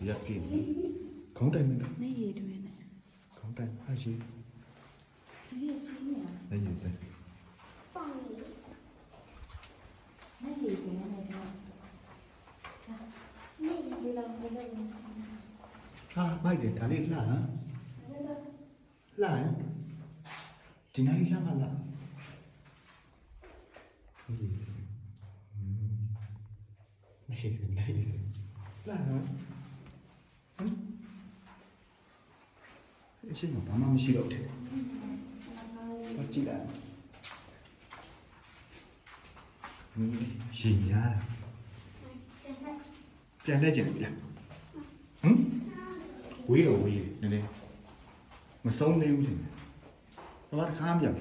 ရက်ကြည့်ခေါင်းတိုင်မလား နေရည်တွင်နဲ့ ခေါင်းတိုင်ဟာရှိ နေရည်ချင်းနေ နေရပဲ ပေါင်နေရည်စင်းနေတော့နေရည်ဒီလောက်ပဲလို့ ဟာမိုက်တယ်ဒါလေးလှလားလှရင်ဒီနိုင်လှမလားနေရနေရလှလားဟမ်အရှိမဘာမှမရှိတော့တယ်တော့ကြည့်လိုက်ရှင်ရတာပြန်လဲကြည့်ပြီလားဟမ်ဝေးတော့ဝေးနည်းနည်းမဆုံးသေးဘူးထင်တယ်ဘာတစ်ခါမပြောင်း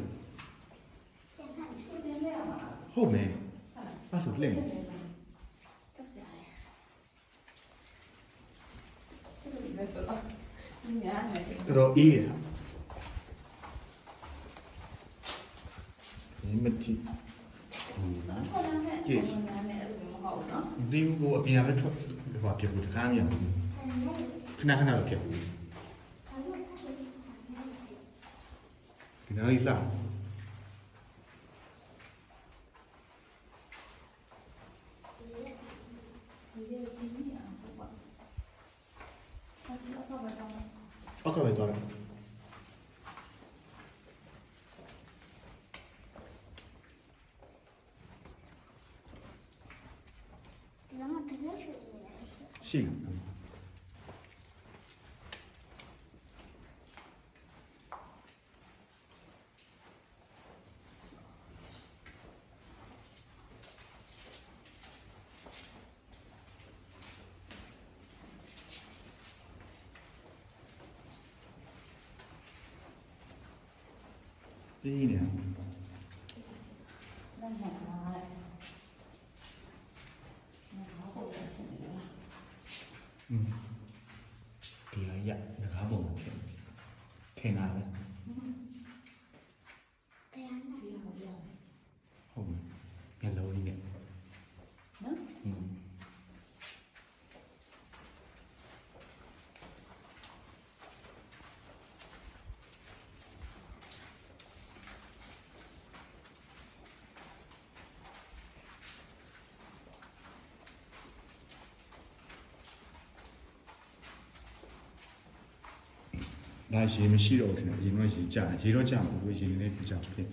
ဟုတ်မယ်အဲ့ဆိုလက်တော့အေးရဒီမတိကြည့်ဒီကိုအပြင်ပဲထွက်ဒီဘာပြောတစ်ခါမပြောင်းခဏခဏတော့ပြောင်းဒီနားလေးလှအောက်ကပဲသွားတယ်ရှိလားဒီနေนั่นแหละဒီလိုက်ရငကားပုံဖြစ်ထင်တာပဲဟုတ်မယ်မျက်လုံးကြီးနဲ့ဒါရေမရှိတော့ဘူးခင်ဗျရေတော့ရေကြာရေတော့ကြာမှာဘူးရေလည်းဒီကြောင်ဖြစ်